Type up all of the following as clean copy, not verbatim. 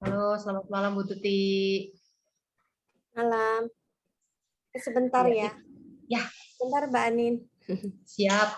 Halo, selamat malam Bu Tuti. Malam. Sebentar Ya, ya. ya, Sebentar Mbak Anin. siap.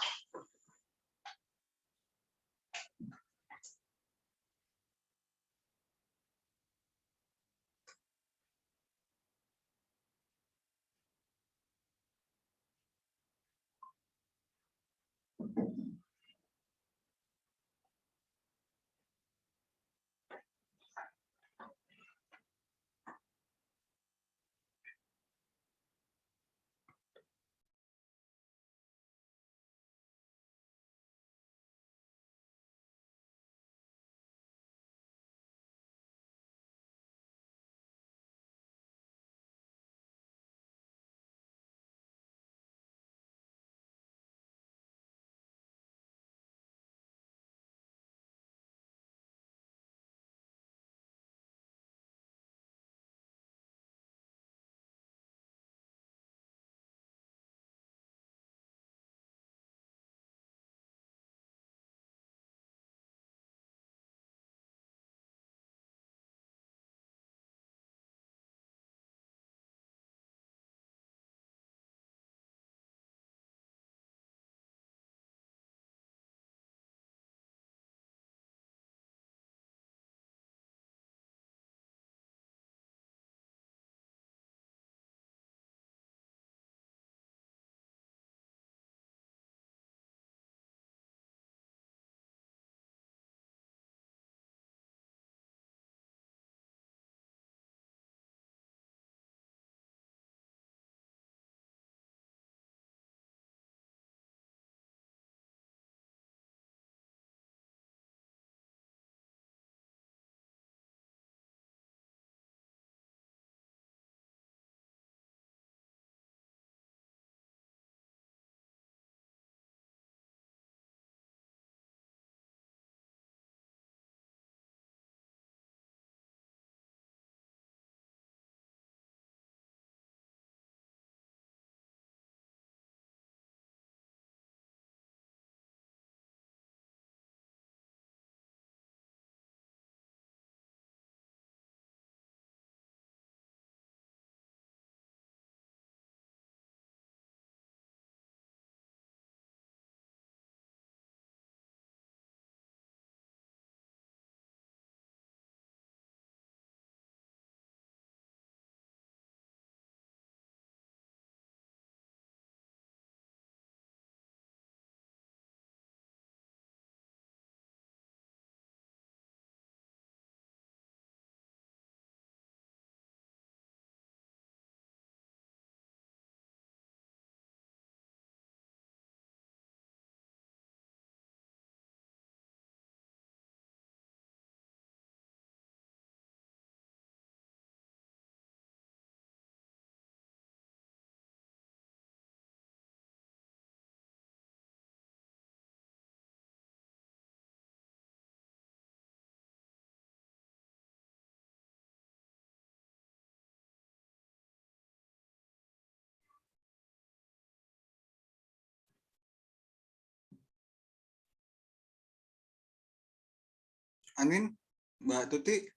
Anin, Mbak Tuti.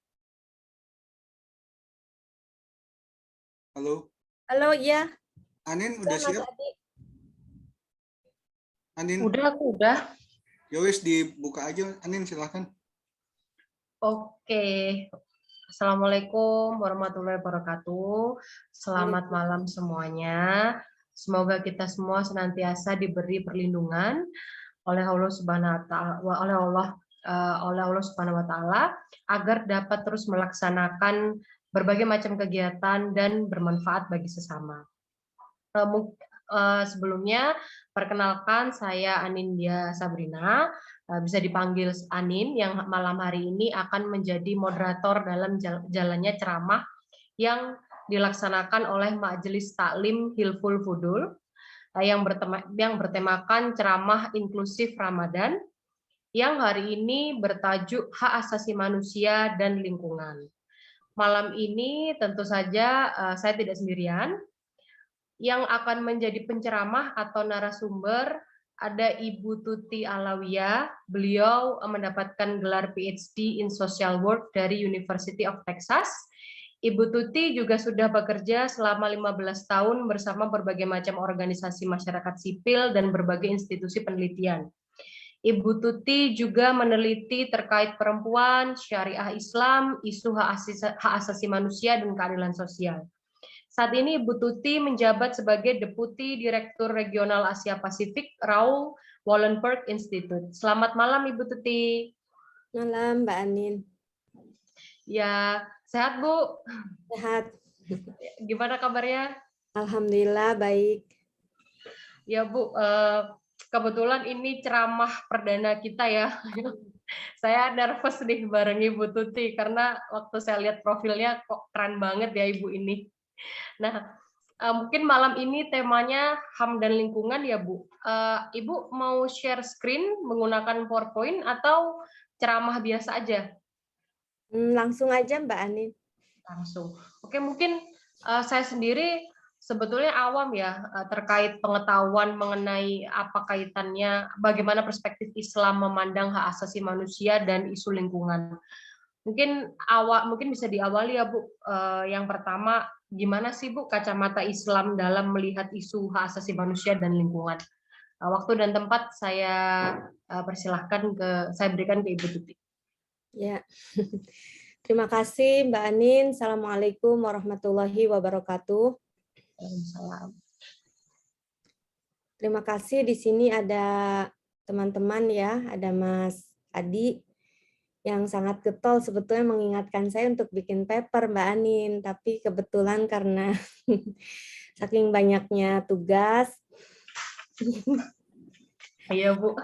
Halo. Halo, iya. Anin udah Mas siap? Adi. Anin, Udah. yowis dibuka aja. Anin silahkan. Oke. Assalamualaikum warahmatullahi wabarakatuh. Selamat malam semuanya. Semoga kita semua senantiasa diberi perlindungan oleh Allah Subhanahu wa taala, oleh Allah Subhanahu wa taala agar dapat terus melaksanakan berbagai macam kegiatan dan bermanfaat bagi sesama. Sebelumnya, perkenalkan saya Anindya Sabrina, bisa dipanggil Anin, yang malam hari ini akan menjadi moderator dalam jalannya ceramah yang dilaksanakan oleh Majelis Taklim Hilful Fudul, yang bertemakan ceramah inklusif Ramadan, yang hari ini bertajuk Hak Asasi Manusia dan Lingkungan. Malam ini tentu saja saya tidak sendirian. Yang akan menjadi penceramah atau narasumber ada Ibu Tuti Alawiyah. Beliau mendapatkan gelar PhD in Social Work dari University of Texas. Ibu Tuti juga sudah bekerja selama 15 tahun bersama berbagai macam organisasi masyarakat sipil dan berbagai institusi penelitian. Ibu Tuti juga meneliti terkait perempuan, syariah Islam, isu hak asasi manusia, dan keadilan sosial. Saat ini Ibu Tuti menjabat sebagai Deputi Direktur Regional Asia Pasifik Raoul Wallenberg Institute. Selamat malam Ibu Tuti. Malam, Mbak Anin. Ya, sehat Bu? Sehat. Gimana kabarnya? Alhamdulillah baik. Ya Bu, kebetulan ini ceramah perdana kita ya. Saya nervous nih bareng Ibu Tuti karena waktu saya lihat profilnya kok keren banget ya Ibu ini. Nah, mungkin malam ini temanya HAM dan lingkungan ya Bu. Ibu mau share screen menggunakan PowerPoint atau ceramah biasa aja? Langsung aja Mbak Anin. Langsung. Oke, mungkin saya sendiri sebetulnya awam ya terkait pengetahuan mengenai apa kaitannya, bagaimana perspektif Islam memandang hak asasi manusia dan isu lingkungan. Mungkin bisa diawali ya Bu. Yang pertama, gimana sih Bu kacamata Islam dalam melihat isu hak asasi manusia dan lingkungan? Waktu dan tempat saya saya berikan ke Ibu Tuti. Ya. Terima kasih Mbak Anin. Assalamualaikum warahmatullahi wabarakatuh. Terima kasih, di sini ada teman-teman ya, ada Mas Adi yang sangat getol sebetulnya mengingatkan saya untuk bikin paper Mbak Anin, tapi kebetulan karena saking banyaknya tugas. Iya Bu.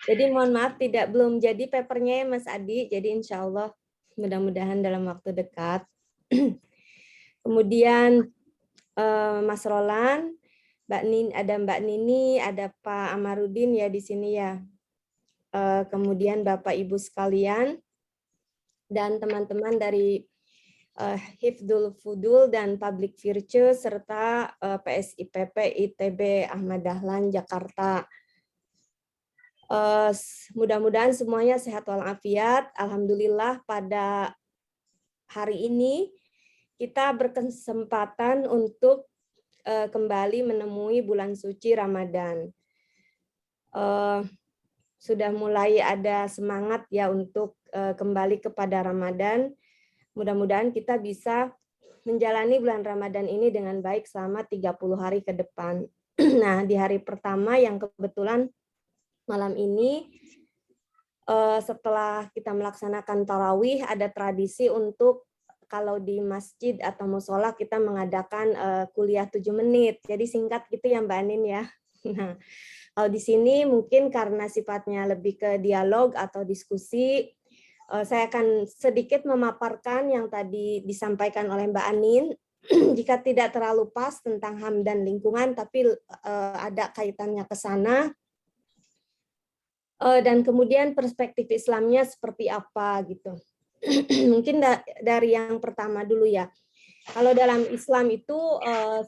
Jadi mohon maaf belum jadi papernya ya Mas Adi, jadi insya Allah mudah-mudahan dalam waktu dekat. Kemudian Mas Roland, ada Mbak Nini, ada Pak Amarudin ya di sini ya. Kemudian Bapak Ibu sekalian dan teman-teman dari Hifdul Fudul dan Public Virtue serta PSIPP ITB Ahmad Dahlan Jakarta. Mudah-mudahan semuanya sehat walafiat. Alhamdulillah pada hari ini kita berkesempatan untuk kembali menemui bulan suci Ramadan. Sudah mulai ada semangat ya untuk kembali kepada Ramadan. Mudah-mudahan kita bisa menjalani bulan Ramadan ini dengan baik selama 30 hari ke depan. Nah, di hari pertama yang kebetulan malam ini setelah kita melaksanakan tarawih ada tradisi untuk kalau di masjid atau musola kita mengadakan kuliah 7 menit. Jadi singkat gitu ya Mbak Anin ya. Nah, kalau di sini mungkin karena sifatnya lebih ke dialog atau diskusi, saya akan sedikit memaparkan yang tadi disampaikan oleh Mbak Anin. Jika tidak terlalu pas tentang HAM dan lingkungan, tapi ada kaitannya ke sana. Dan kemudian perspektif Islamnya seperti apa gitu. Mungkin dari yang pertama dulu ya. Kalau dalam Islam itu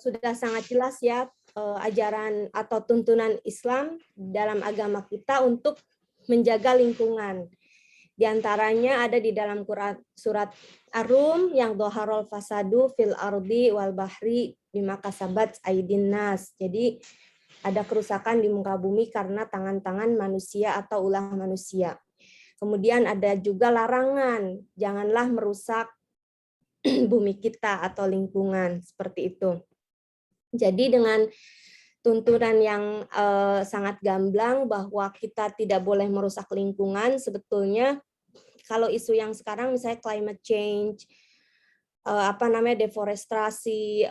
sudah sangat jelas ya ajaran atau tuntunan Islam dalam agama kita untuk menjaga lingkungan. Di antaranya ada di dalam Quran surat Ar-Rum yang doharol fasadu fil ardi wal bahri bima kasabat aidin nas. Jadi ada kerusakan di muka bumi karena tangan-tangan manusia atau ulah manusia. Kemudian ada juga larangan, janganlah merusak bumi kita atau lingkungan, seperti itu. Jadi dengan tuntunan yang sangat gamblang bahwa kita tidak boleh merusak lingkungan, sebetulnya kalau isu yang sekarang misalnya climate change, deforestasi,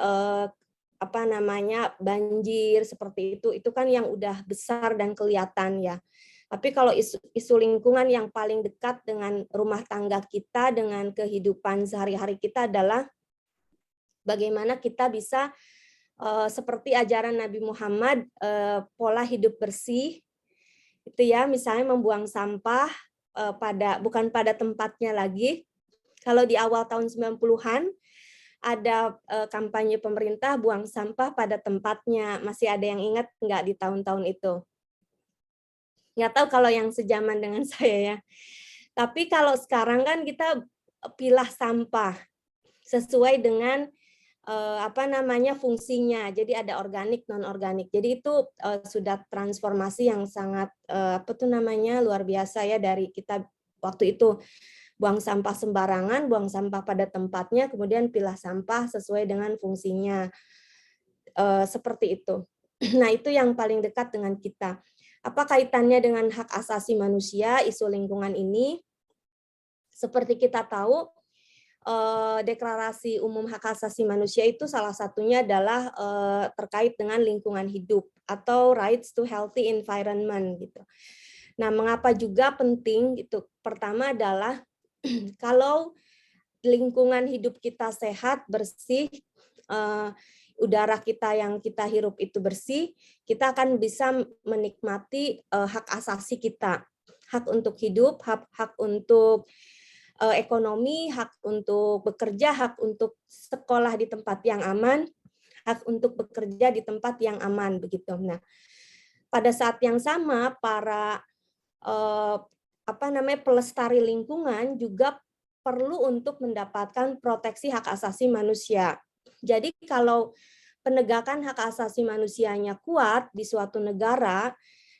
banjir, seperti itu kan yang udah besar dan kelihatan ya. Tapi kalau isu lingkungan yang paling dekat dengan rumah tangga kita, dengan kehidupan sehari-hari kita adalah bagaimana kita bisa seperti ajaran Nabi Muhammad, pola hidup bersih, itu ya, misalnya membuang sampah bukan pada tempatnya lagi. Kalau di awal tahun 90-an ada kampanye pemerintah buang sampah pada tempatnya, masih ada yang ingat nggak di tahun-tahun itu? Nggak tahu kalau yang sejaman dengan saya ya. Tapi kalau sekarang kan kita pilah sampah sesuai dengan fungsinya. Jadi ada organik, non organik. Jadi itu sudah transformasi yang sangat luar biasa ya dari kita waktu itu buang sampah sembarangan, buang sampah pada tempatnya, kemudian pilah sampah sesuai dengan fungsinya. Seperti itu. Nah, itu yang paling dekat dengan kita. Apa kaitannya dengan hak asasi manusia, isu lingkungan ini? Seperti kita tahu, Deklarasi Umum Hak Asasi Manusia itu salah satunya adalah terkait dengan lingkungan hidup atau rights to healthy environment gitu. Nah, mengapa juga penting gitu? Pertama adalah kalau lingkungan hidup kita sehat, bersih, udara kita yang kita hirup itu bersih, kita akan bisa menikmati hak asasi kita, hak untuk hidup, hak untuk ekonomi, hak untuk bekerja, hak untuk sekolah di tempat yang aman, hak untuk bekerja di tempat yang aman begitu. Nah, pada saat yang sama para pelestari lingkungan juga perlu untuk mendapatkan proteksi hak asasi manusia. Jadi kalau penegakan hak asasi manusianya kuat di suatu negara,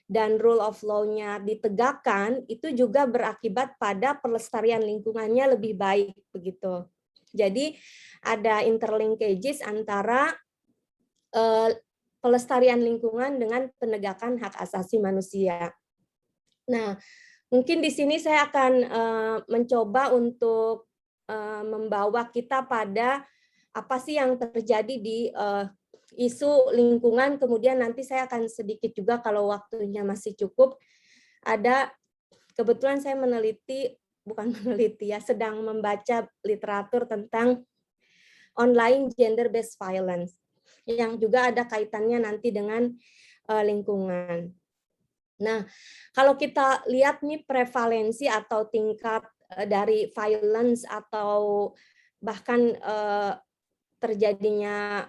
dan rule of law-nya ditegakkan, itu juga berakibat pada pelestarian lingkungannya lebih baik begitu. Jadi ada interlinkages antara pelestarian lingkungan dengan penegakan hak asasi manusia. Nah, mungkin di sini saya akan mencoba untuk membawa kita pada apa sih yang terjadi di isu lingkungan, kemudian nanti saya akan sedikit juga kalau waktunya masih cukup, ada kebetulan saya sedang membaca literatur tentang online gender-based violence, yang juga ada kaitannya nanti dengan lingkungan. Nah, kalau kita lihat nih prevalensi atau tingkat dari violence atau bahkan terjadinya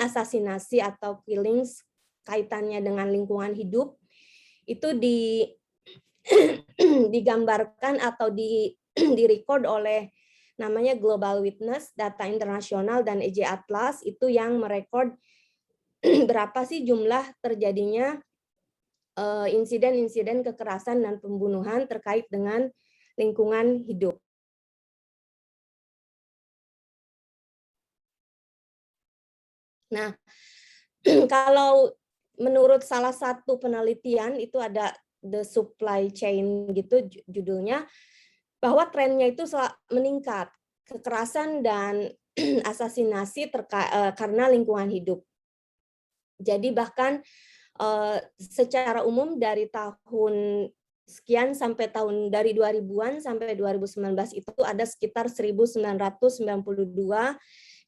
asasinasi atau killings kaitannya dengan lingkungan hidup itu digambarkan atau direcord oleh namanya Global Witness, Data Internasional, dan EJ Atlas, itu yang merekord berapa sih jumlah terjadinya insiden-insiden kekerasan dan pembunuhan terkait dengan lingkungan hidup. Nah, kalau menurut salah satu penelitian itu ada The Supply Chain gitu judulnya, bahwa trennya itu meningkat kekerasan dan asasinasi karena lingkungan hidup. Jadi bahkan secara umum dari tahun sekian sampai dari 2000-an sampai 2019 itu ada sekitar 1992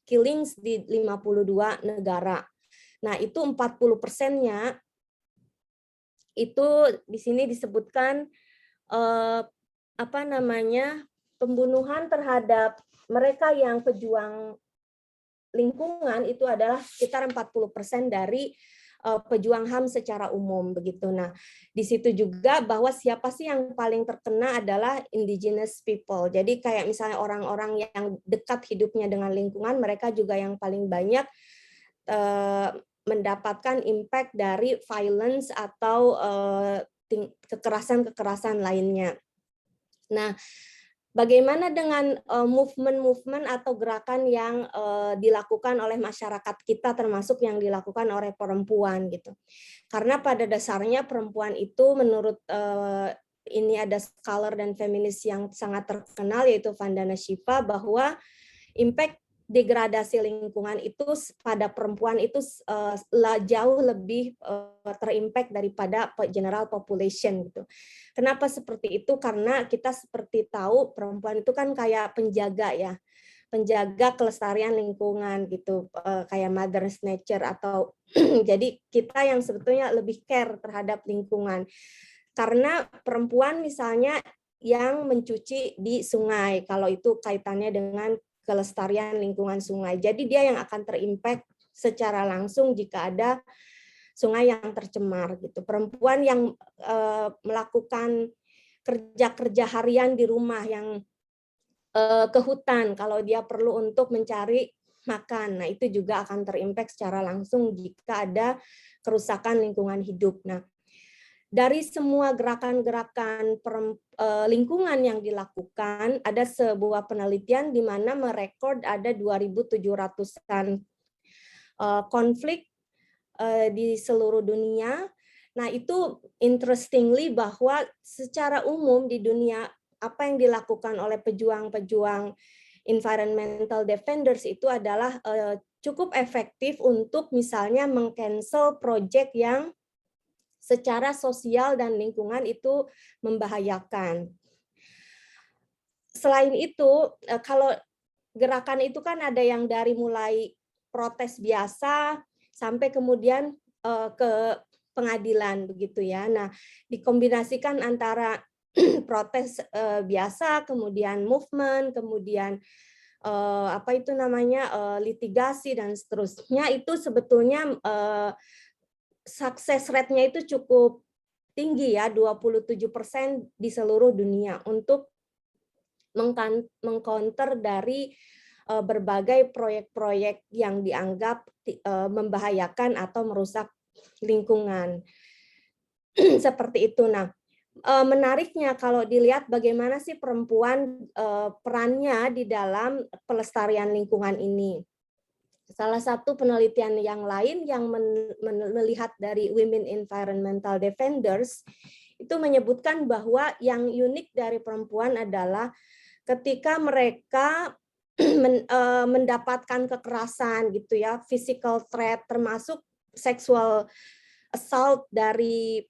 killings di 52 negara. Nah, itu 40%-nya itu di sini disebutkan pembunuhan terhadap mereka yang pejuang lingkungan itu adalah sekitar 40% dari pejuang HAM secara umum begitu. Nah, di situ juga bahwa siapa sih yang paling terkena adalah indigenous people. Jadi kayak misalnya orang-orang yang dekat hidupnya dengan lingkungan, mereka juga yang paling banyak mendapatkan impact dari violence atau kekerasan-kekerasan lainnya. Nah, bagaimana dengan movement-movement atau gerakan yang dilakukan oleh masyarakat kita, termasuk yang dilakukan oleh perempuan gitu? Karena pada dasarnya perempuan itu menurut ini ada scholar dan feminis yang sangat terkenal yaitu Vandana Shiva, bahwa impact degradasi lingkungan itu pada perempuan itu jauh lebih terimpact daripada general population gitu. Kenapa seperti itu? Karena kita seperti tahu perempuan itu kan kayak penjaga ya, penjaga kelestarian lingkungan gitu, kayak mother's nature atau jadi kita yang sebetulnya lebih care terhadap lingkungan. Karena perempuan misalnya yang mencuci di sungai, kalau itu kaitannya dengan kelestarian lingkungan sungai. Jadi dia yang akan terimpact secara langsung jika ada sungai yang tercemar gitu. Perempuan yang melakukan kerja-kerja harian di rumah, yang ke hutan kalau dia perlu untuk mencari makan. Nah, itu juga akan terimpact secara langsung jika ada kerusakan lingkungan hidup. Nah, dari semua gerakan-gerakan lingkungan yang dilakukan, ada sebuah penelitian di mana merekod ada 2.700-an konflik di seluruh dunia. Nah, itu interestingly bahwa secara umum di dunia apa yang dilakukan oleh pejuang-pejuang environmental defenders itu adalah cukup efektif untuk misalnya meng-cancel project yang secara sosial dan lingkungan itu membahayakan. Selain itu, kalau gerakan itu kan ada yang dari mulai protes biasa sampai kemudian ke pengadilan begitu ya. Nah, dikombinasikan antara protes biasa, kemudian movement, kemudian litigasi dan seterusnya, itu sebetulnya sukses rate-nya itu cukup tinggi ya, 27% di seluruh dunia untuk mengcounter dari berbagai proyek-proyek yang dianggap membahayakan atau merusak lingkungan. Seperti itu. Nah, menariknya kalau dilihat bagaimana sih perempuan perannya di dalam pelestarian lingkungan ini. Salah satu penelitian yang lain yang melihat dari Women Environmental Defenders itu menyebutkan bahwa yang unik dari perempuan adalah ketika mereka mendapatkan kekerasan gitu ya, physical threat termasuk sexual assault dari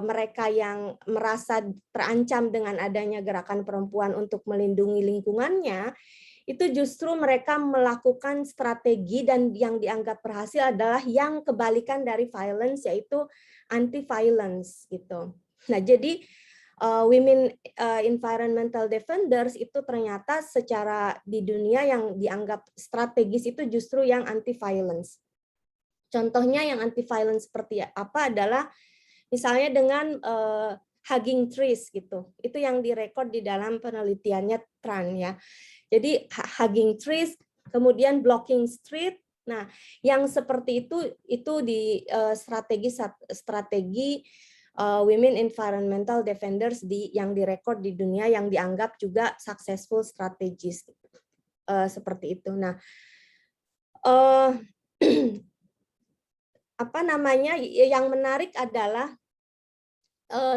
mereka yang merasa terancam dengan adanya gerakan perempuan untuk melindungi lingkungannya, itu justru mereka melakukan strategi dan yang dianggap berhasil adalah yang kebalikan dari violence, yaitu anti-violence gitu. Nah, jadi women environmental defenders itu ternyata secara di dunia yang dianggap strategis itu justru yang anti-violence. Contohnya yang anti-violence seperti apa adalah misalnya dengan hugging trees gitu. Itu yang direkod di dalam penelitiannya Tran ya. Jadi hugging trees, kemudian blocking street. Nah, yang seperti itu di strategi women environmental defenders yang direkod di dunia yang dianggap juga successful strategies seperti itu. Nah, yang menarik adalah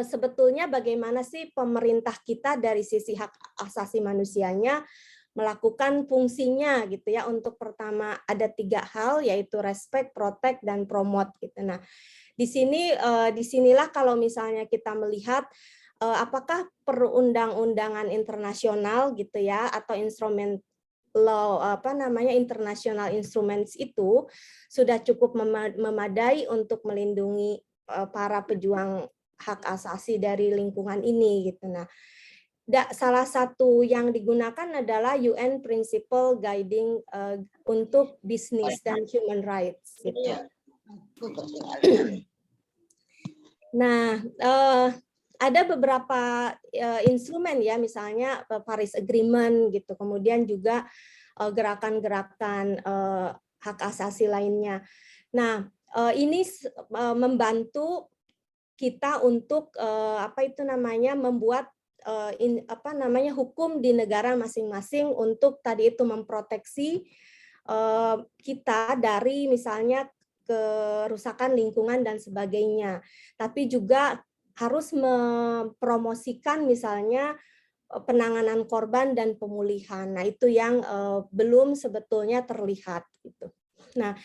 sebetulnya bagaimana sih pemerintah kita dari sisi hak asasi manusianya melakukan fungsinya gitu ya. Untuk pertama ada 3 hal, yaitu respect, protect, dan promote gitu. Nah, disinilah kalau misalnya kita melihat apakah perundang-undangan internasional gitu ya atau instrumen law international instruments itu sudah cukup memadai untuk melindungi para pejuang hak asasi dari lingkungan ini gitu. Nah, salah satu yang digunakan adalah UN Principle Guiding untuk Business dan Human Rights gitu. Nah, ada beberapa instrumen ya, misalnya Paris Agreement gitu, kemudian juga gerakan-gerakan hak asasi lainnya. Nah, ini membantu kita untuk membuat hukum di negara masing-masing untuk tadi itu memproteksi kita dari misalnya kerusakan lingkungan dan sebagainya. Tapi juga harus mempromosikan misalnya penanganan korban dan pemulihan. Nah, itu yang belum sebetulnya terlihat gitu. Nah,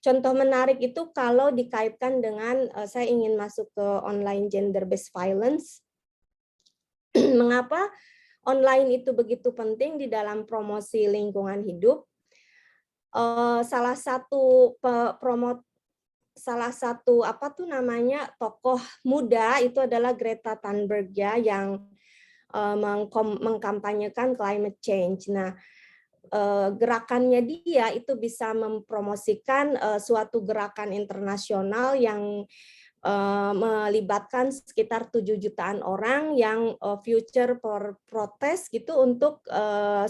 contoh menarik itu kalau dikaitkan dengan saya ingin masuk ke online gender-based violence. Mengapa online itu begitu penting di dalam promosi lingkungan hidup? Salah satu tokoh muda itu adalah Greta Thunberg ya, yang mengkampanyekan climate change. Nah, gerakannya dia itu bisa mempromosikan suatu gerakan internasional yang melibatkan sekitar 7 jutaan orang yang future for protest gitu untuk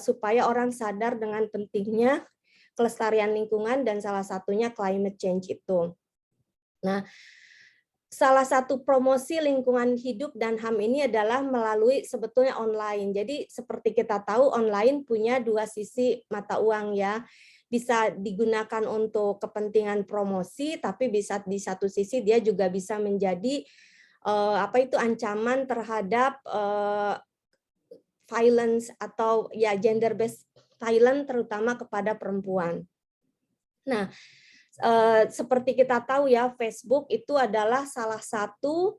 supaya orang sadar dengan pentingnya kelestarian lingkungan dan salah satunya climate change itu. Nah, salah satu promosi lingkungan hidup dan HAM ini adalah melalui sebetulnya online. Jadi seperti kita tahu online punya dua sisi mata uang ya. Bisa digunakan untuk kepentingan promosi, tapi bisa di satu sisi dia juga bisa menjadi ancaman terhadap violence atau ya gender based violence terutama kepada perempuan. Nah, seperti kita tahu ya, Facebook itu adalah salah satu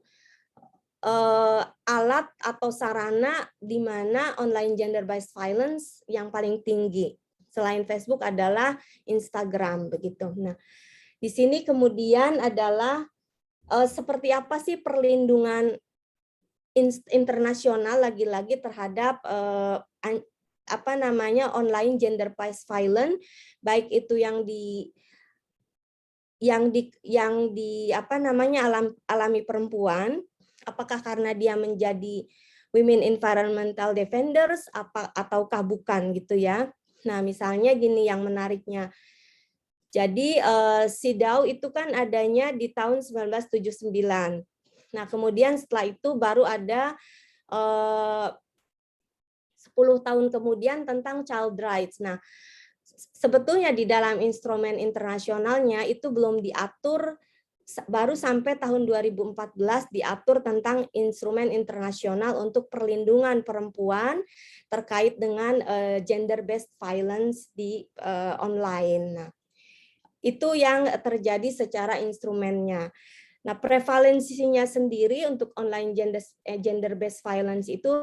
alat atau sarana di mana online gender based violence yang paling tinggi. Selain Facebook adalah Instagram begitu. Nah, di sini kemudian adalah seperti apa sih perlindungan internasional lagi-lagi terhadap online gender based violence, baik itu yang alami perempuan, apakah karena dia menjadi women environmental defenders ataukah bukan gitu ya. Nah, misalnya gini yang menariknya. Jadi CEDAW itu kan adanya di tahun 1979. Nah, kemudian setelah itu baru ada 10 tahun kemudian tentang child rights. Nah, sebetulnya di dalam instrumen internasionalnya itu belum diatur, baru sampai tahun 2014 diatur tentang instrumen internasional untuk perlindungan perempuan terkait dengan gender based violence di online. Nah, itu yang terjadi secara instrumennya. Nah, prevalensinya sendiri untuk online gender based violence itu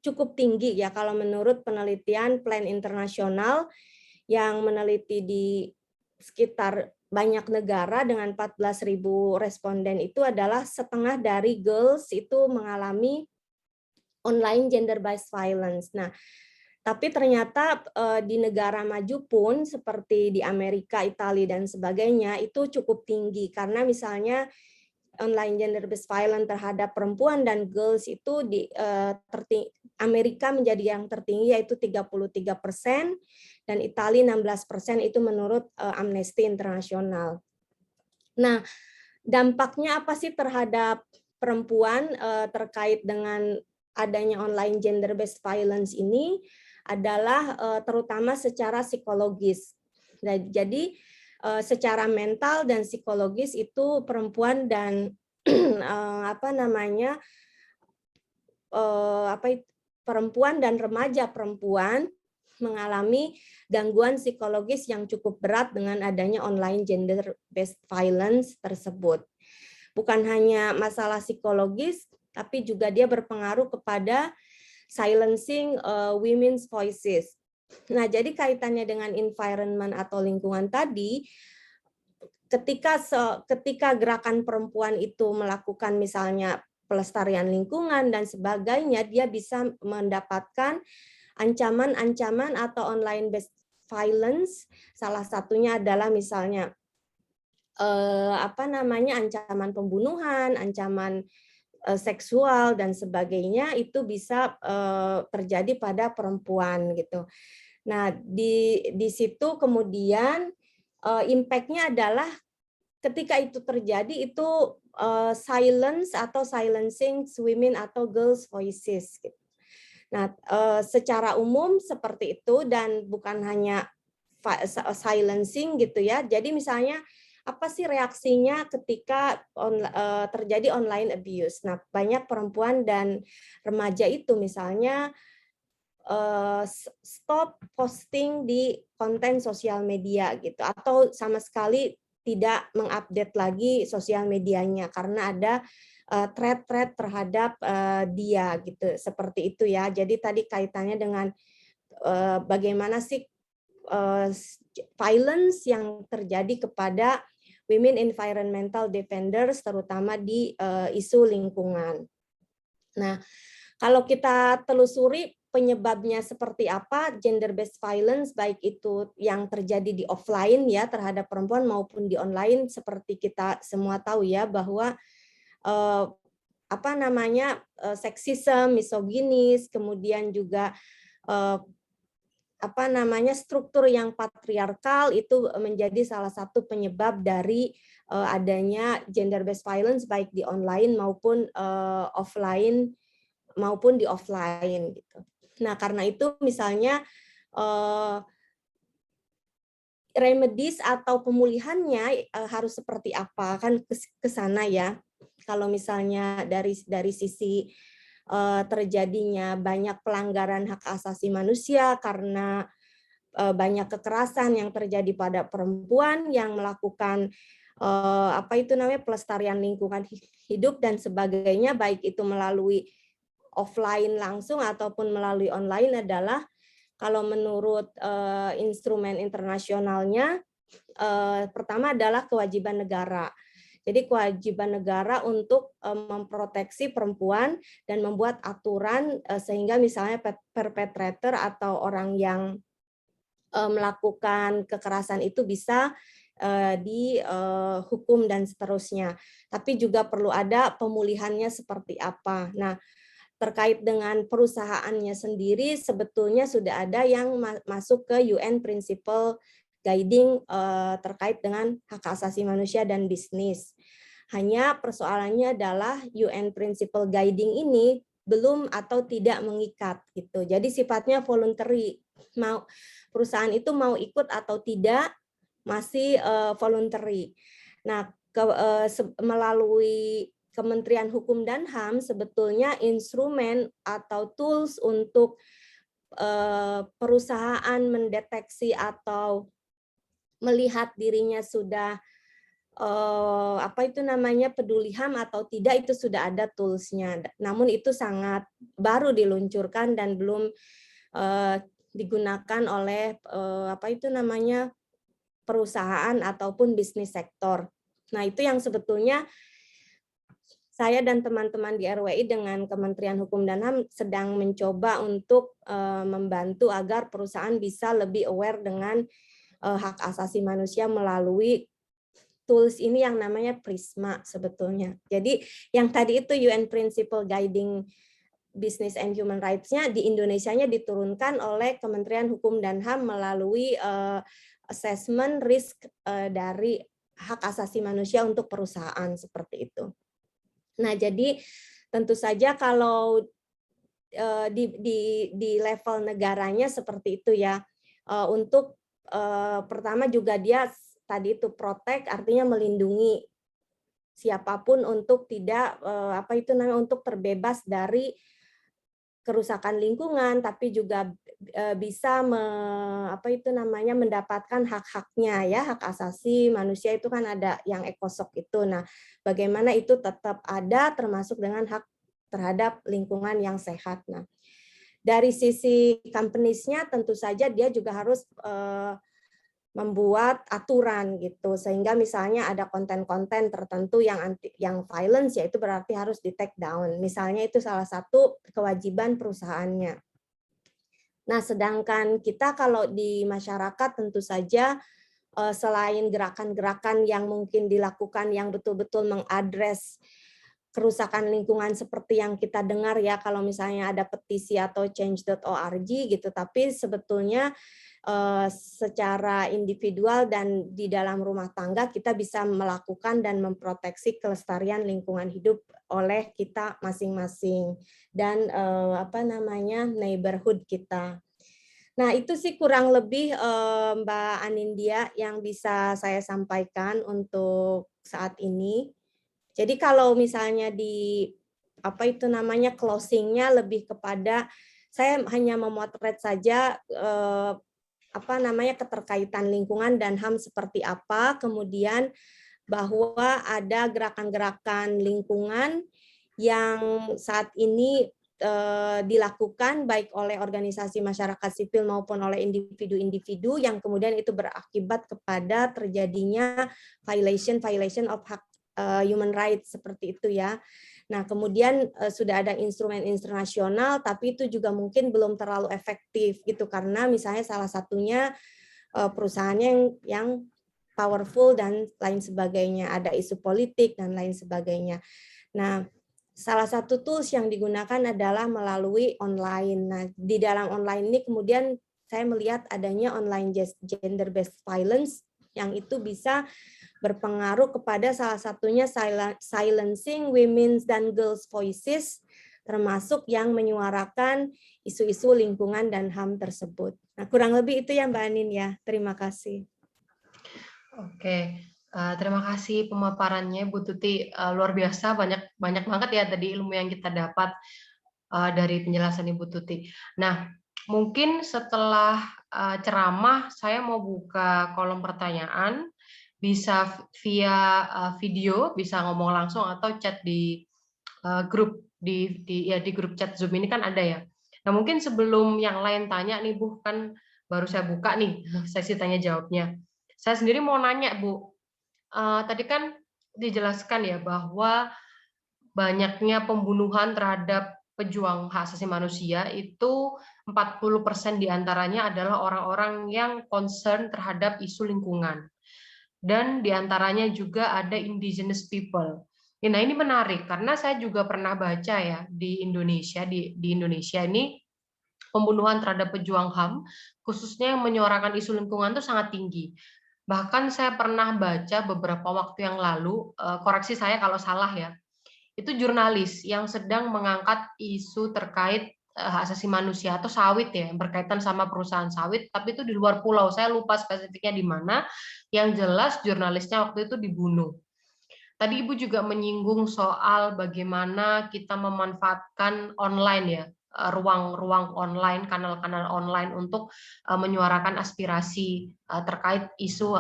cukup tinggi ya kalau menurut penelitian Plan Internasional yang meneliti di sekitar banyak negara dengan 14.000 responden itu adalah setengah dari girls itu mengalami online gender based violence. Nah, tapi ternyata di negara maju pun seperti di Amerika, Italia dan sebagainya itu cukup tinggi karena misalnya online gender based violence terhadap perempuan dan girls itu di Amerika menjadi yang tertinggi yaitu 33% dan Italia 16% itu menurut Amnesty International. Nah, dampaknya apa sih terhadap perempuan terkait dengan adanya online gender based violence ini adalah terutama secara psikologis. Nah, jadi secara mental dan psikologis itu perempuan dan perempuan dan remaja perempuan mengalami gangguan psikologis yang cukup berat dengan adanya online gender based violence tersebut. Bukan hanya masalah psikologis, tapi juga dia berpengaruh kepada silencing women's voices. Nah, jadi kaitannya dengan environment atau lingkungan tadi, ketika gerakan perempuan itu melakukan misalnya pelestarian lingkungan dan sebagainya, dia bisa mendapatkan ancaman-ancaman atau online based violence. Salah satunya adalah misalnya ancaman pembunuhan, ancaman seksual dan sebagainya itu bisa terjadi pada perempuan gitu. Nah, di situ kemudian impact-nya adalah ketika itu terjadi itu silence atau silencing women atau girls voices gitu. Nah, secara umum seperti itu dan bukan hanya silencing gitu ya. Jadi misalnya apa sih reaksinya ketika terjadi online abuse? Nah, banyak perempuan dan remaja itu misalnya stop posting di konten sosial media gitu, atau sama sekali tidak mengupdate lagi sosial medianya karena ada threat terhadap dia gitu, seperti itu ya. Jadi tadi kaitannya dengan bagaimana sih violence yang terjadi kepada women environmental defenders terutama di isu lingkungan. Nah, kalau kita telusuri penyebabnya seperti apa, gender based violence baik itu yang terjadi di offline ya terhadap perempuan maupun di online, seperti kita semua tahu ya bahwa seksisme, misoginis, kemudian juga struktur yang patriarkal itu menjadi salah satu penyebab dari adanya gender based violence baik di online maupun offline maupun di offline gitu. Nah, karena itu misalnya remedies atau pemulihannya harus seperti apa kan ke sana ya. Kalau misalnya dari sisi terjadinya banyak pelanggaran hak asasi manusia karena banyak kekerasan yang terjadi pada perempuan yang melakukan pelestarian lingkungan hidup dan sebagainya, baik itu melalui offline langsung ataupun melalui online, adalah kalau menurut instrumen internasionalnya pertama adalah kewajiban negara. Jadi kewajiban negara untuk memproteksi perempuan dan membuat aturan sehingga misalnya perpetrator atau orang yang melakukan kekerasan itu bisa dihukum dan seterusnya. Tapi juga perlu ada pemulihannya seperti apa. Nah, terkait dengan perusahaannya sendiri sebetulnya sudah ada yang masuk ke UN Principle Guiding terkait dengan hak asasi manusia dan bisnis. Hanya persoalannya adalah UN Principle Guiding ini belum atau tidak mengikat gitu. Jadi sifatnya voluntary. Perusahaan itu mau ikut atau tidak masih voluntary. Nah, melalui Kementerian Hukum dan HAM sebetulnya instrumen atau tools untuk perusahaan mendeteksi atau melihat dirinya sudah peduli HAM atau tidak itu sudah ada toolsnya. Namun itu sangat baru diluncurkan dan belum digunakan oleh perusahaan ataupun bisnis sektor. Nah, itu yang sebetulnya saya dan teman-teman di RWI dengan Kementerian Hukum dan HAM sedang mencoba untuk membantu agar perusahaan bisa lebih aware dengan hak asasi manusia melalui tools ini yang namanya Prisma sebetulnya. Jadi yang tadi itu UN Principle Guiding Business and Human Rights-nya di Indonesianya diturunkan oleh Kementerian Hukum dan HAM melalui assessment risk dari hak asasi manusia untuk perusahaan seperti itu. Nah, jadi tentu saja kalau di level negaranya seperti itu ya. Untuk pertama juga dia tadi itu protect, artinya melindungi siapapun untuk tidak untuk terbebas dari kerusakan lingkungan, tapi juga bisa mendapatkan hak-haknya ya, hak asasi manusia itu kan ada yang ECOSOC itu. Nah, bagaimana itu tetap ada termasuk dengan hak terhadap lingkungan yang sehat. Nah, dari sisi companies-nya tentu saja dia juga harus membuat aturan gitu, sehingga misalnya ada konten-konten tertentu yang violence, yaitu berarti harus di take down. Misalnya itu salah satu kewajiban perusahaannya. Nah, sedangkan kita kalau di masyarakat tentu saja selain gerakan-gerakan yang mungkin dilakukan yang betul-betul mengadres kerusakan lingkungan seperti yang kita dengar ya, kalau misalnya ada petisi atau change.org gitu, tapi sebetulnya secara individual dan di dalam rumah tangga kita bisa melakukan dan memproteksi kelestarian lingkungan hidup oleh kita masing-masing dan neighborhood kita. Nah, itu sih kurang lebih Mbak Anindya yang bisa saya sampaikan untuk saat ini. Jadi kalau misalnya di closing-nya lebih kepada saya hanya memotret saja keterkaitan lingkungan dan HAM seperti apa, kemudian bahwa ada gerakan-gerakan lingkungan yang saat ini dilakukan baik oleh organisasi masyarakat sipil maupun oleh individu-individu yang kemudian itu berakibat kepada terjadinya violation of hak human rights seperti itu ya. Nah, kemudian sudah ada instrumen internasional, tapi itu juga mungkin belum terlalu efektif gitu, karena misalnya salah satunya perusahaannya yang powerful dan lain sebagainya, ada isu politik dan lain sebagainya. Nah, salah satu tools yang digunakan adalah melalui online. Nah, di dalam online ini kemudian saya melihat adanya online gender based violence yang itu bisa berpengaruh kepada salah satunya silencing women's dan girls voices, termasuk yang menyuarakan isu-isu lingkungan dan HAM tersebut. Nah, kurang lebih itu ya Mbak Anin ya. Terima kasih. Oke, terima kasih pemaparannya Bu Tuti, luar biasa, banyak banget ya tadi ilmu yang kita dapat dari penjelasan Ibu Tuti. Nah, mungkin setelah ceramah saya mau buka kolom pertanyaan, bisa via video, bisa ngomong langsung atau chat di grup di grup chat Zoom ini kan ada ya. Nah, mungkin sebelum yang lain tanya nih Bu, kan baru saya buka nih sesi tanya jawabnya. Saya sendiri mau nanya Bu, tadi kan dijelaskan ya bahwa banyaknya pembunuhan terhadap pejuang hak asasi manusia itu 40% diantaranya adalah orang-orang yang concern terhadap isu lingkungan. Dan diantaranya juga ada indigenous people. Nah, ini menarik karena saya juga pernah baca ya di Indonesia, di Indonesia ini pembunuhan terhadap pejuang HAM, khususnya yang menyuarakan isu lingkungan itu sangat tinggi. Bahkan saya pernah baca beberapa waktu yang lalu, koreksi saya kalau salah ya, itu jurnalis yang sedang mengangkat isu terkait hak asasi manusia atau sawit ya, berkaitan sama perusahaan sawit, tapi itu di luar pulau. Saya lupa spesifiknya di mana. Yang jelas jurnalisnya waktu itu dibunuh. Tadi Ibu juga menyinggung soal bagaimana kita memanfaatkan online ya, ruang-ruang online, kanal-kanal online untuk menyuarakan aspirasi terkait isu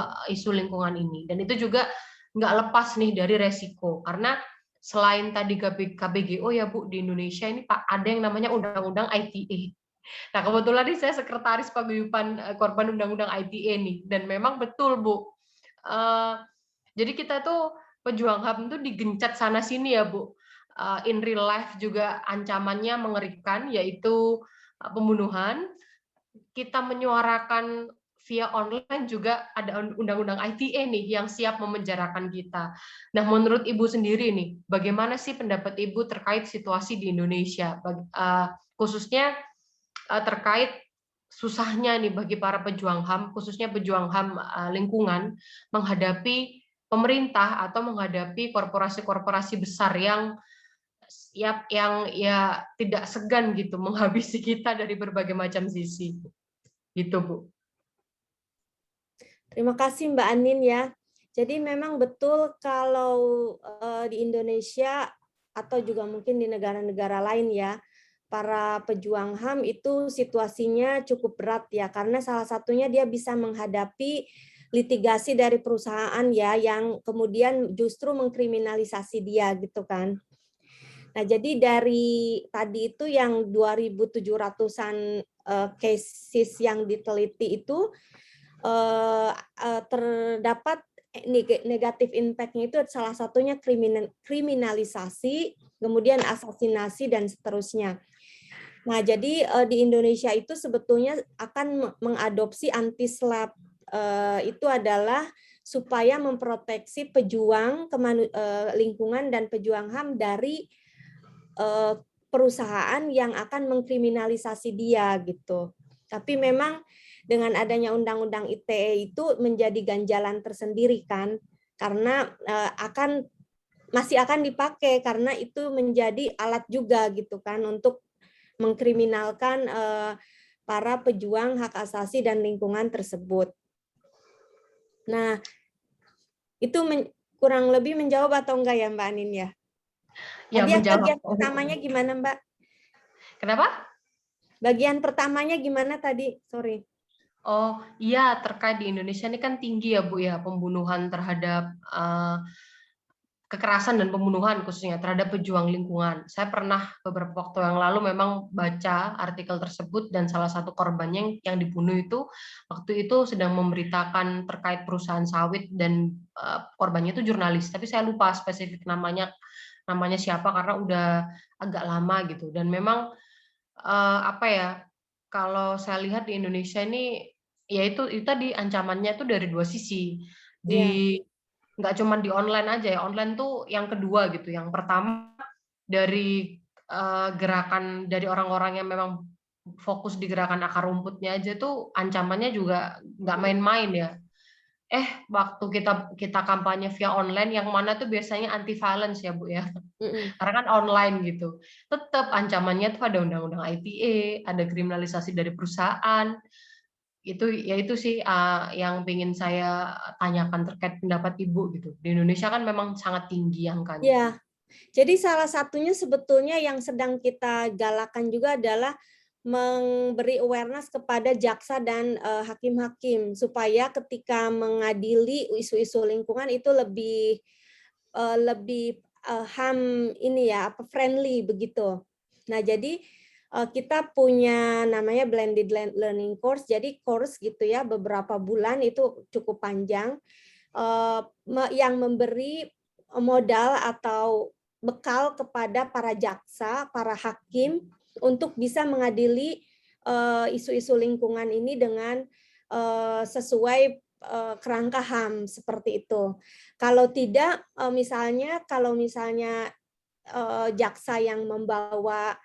lingkungan ini. Dan itu juga nggak lepas nih dari resiko, karena selain tadi KBGO ya Bu, di Indonesia ini Pak ada yang namanya Undang-Undang ITE. Nah, kebetulan ini saya sekretaris paguyuban korban Undang-Undang ITE nih, dan memang betul Bu. Jadi kita tuh pejuang HAM tuh digencat sana sini ya Bu. In real life juga ancamannya mengerikan, yaitu pembunuhan. Kita menyuarakan via online juga ada undang-undang ITE nih yang siap memenjarakan kita. Nah, menurut Ibu sendiri nih, bagaimana sih pendapat Ibu terkait situasi di Indonesia, khususnya terkait susahnya nih bagi para pejuang HAM, khususnya pejuang HAM lingkungan, menghadapi pemerintah atau menghadapi korporasi-korporasi besar yang ya tidak segan gitu menghabisi kita dari berbagai macam sisi. Gitu, Bu. Terima kasih Mbak Anin ya. Jadi memang betul kalau di Indonesia atau juga mungkin di negara-negara lain ya, para pejuang HAM itu situasinya cukup berat ya, karena salah satunya dia bisa menghadapi litigasi dari perusahaan ya, yang kemudian justru mengkriminalisasi dia gitu kan. Nah, jadi dari tadi itu yang 2.700-an cases yang diteliti itu terdapat negatif impact-nya itu salah satunya kriminalisasi, kemudian asasinasi dan seterusnya. Nah, jadi di Indonesia itu sebetulnya akan mengadopsi anti-SLAPP, itu adalah supaya memproteksi pejuang lingkungan dan pejuang HAM dari perusahaan yang akan mengkriminalisasi dia gitu. Tapi memang dengan adanya undang-undang ITE itu menjadi ganjalan tersendiri kan, karena masih akan dipakai karena itu menjadi alat juga gitu kan untuk mengkriminalkan para pejuang hak asasi dan lingkungan tersebut. Nah, itu kurang lebih menjawab atau enggak ya Mbak Anin ya? Ya, Tadi menjawab. bagian pertamanya gimana Mbak? Kenapa? Bagian pertamanya gimana tadi? Sorry. Oh iya, terkait di Indonesia ini kan tinggi ya Bu ya, pembunuhan terhadap kekerasan dan pembunuhan khususnya terhadap pejuang lingkungan. Saya pernah beberapa waktu yang lalu memang baca artikel tersebut, dan salah satu korbannya yang dibunuh itu waktu itu sedang memberitakan terkait perusahaan sawit, dan korbannya itu jurnalis, tapi saya lupa spesifik namanya namanya siapa karena udah agak lama gitu. Dan memang apa ya, kalau saya lihat di Indonesia ini ya itu tadi ancamannya itu dari dua sisi. Ya, Nggak cuma di online aja ya, online tuh yang kedua gitu. Yang pertama dari gerakan dari orang-orang yang memang fokus di gerakan akar rumputnya aja tuh ancamannya juga nggak main-main ya. Waktu kita kita kampanye via online yang mana tuh biasanya anti violence ya Bu ya. mm-mm. Karena kan online gitu. Tetap ancamannya tuh ada undang-undang ITE, ada kriminalisasi dari perusahaan. Itu sih yang ingin saya tanyakan terkait pendapat Ibu gitu. Di Indonesia kan memang sangat tinggi angkanya. Ya, jadi salah satunya sebetulnya yang sedang kita galakan juga adalah memberi awareness kepada jaksa dan hakim-hakim supaya ketika mengadili isu-isu lingkungan itu lebih HAM ini ya apa friendly begitu. Nah, jadi kita punya namanya blended learning course. Jadi course gitu ya beberapa bulan itu cukup panjang yang memberi modal atau bekal kepada para jaksa, para hakim untuk bisa mengadili isu-isu lingkungan ini dengan sesuai kerangka HAM seperti itu. Kalau tidak, kalau misalnya jaksa yang membawa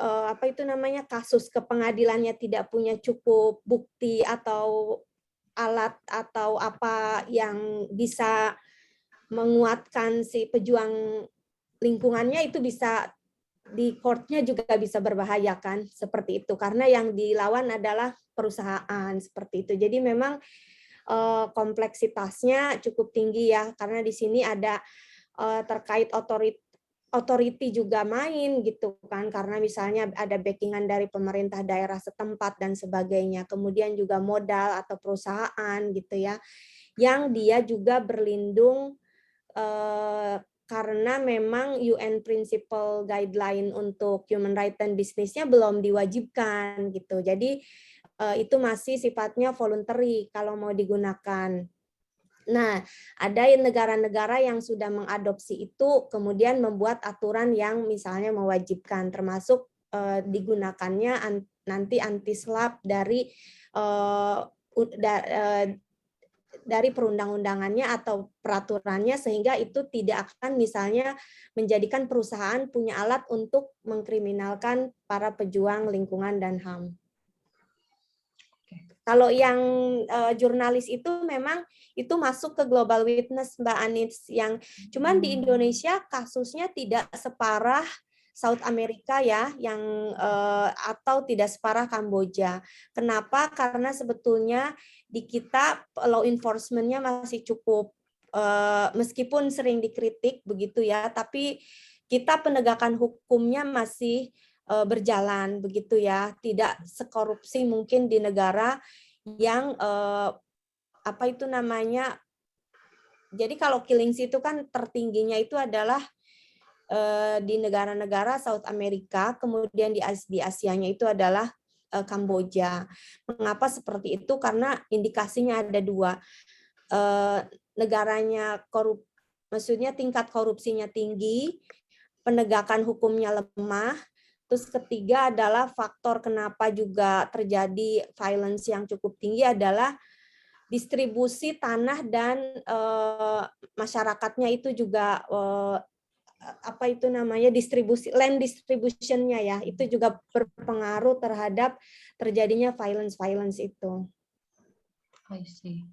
apa itu namanya kasus ke pengadilannya tidak punya cukup bukti atau alat atau apa yang bisa menguatkan si pejuang lingkungannya itu bisa di court-nya juga bisa berbahaya kan seperti itu karena yang dilawan adalah perusahaan seperti itu. Jadi memang kompleksitasnya cukup tinggi ya karena di sini ada terkait authority juga main gitu kan karena misalnya ada backingan dari pemerintah daerah setempat dan sebagainya. Kemudian juga modal atau perusahaan gitu ya yang dia juga berlindung karena memang UN Principle Guideline untuk Human Rights dan bisnisnya belum diwajibkan gitu. Jadi itu masih sifatnya voluntary kalau mau digunakan. Nah, ada negara-negara yang sudah mengadopsi itu kemudian membuat aturan yang misalnya mewajibkan termasuk digunakannya nanti anti-SLAPP dari perundang-undangannya atau peraturannya sehingga itu tidak akan misalnya menjadikan perusahaan punya alat untuk mengkriminalkan para pejuang lingkungan dan HAM. Kalau yang jurnalis itu memang itu masuk ke Global Witness Mbak Anis yang cuman di Indonesia kasusnya tidak separah South America ya yang atau tidak separah Kamboja. Kenapa? Karena sebetulnya di kita law enforcement-nya masih cukup meskipun sering dikritik begitu ya, tapi kita penegakan hukumnya masih berjalan begitu ya, tidak sekorupsi mungkin di negara yang apa itu namanya. Jadi kalau killings itu kan tertingginya itu adalah di negara-negara South America, kemudian di Asianya itu adalah Kamboja. Mengapa seperti itu? Karena indikasinya ada dua. Negaranya maksudnya tingkat korupsinya tinggi, penegakan hukumnya lemah. Terus ketiga adalah faktor kenapa juga terjadi violence yang cukup tinggi adalah distribusi tanah dan masyarakatnya itu juga apa itu namanya land distribution-nya ya itu juga berpengaruh terhadap terjadinya violence itu. I see.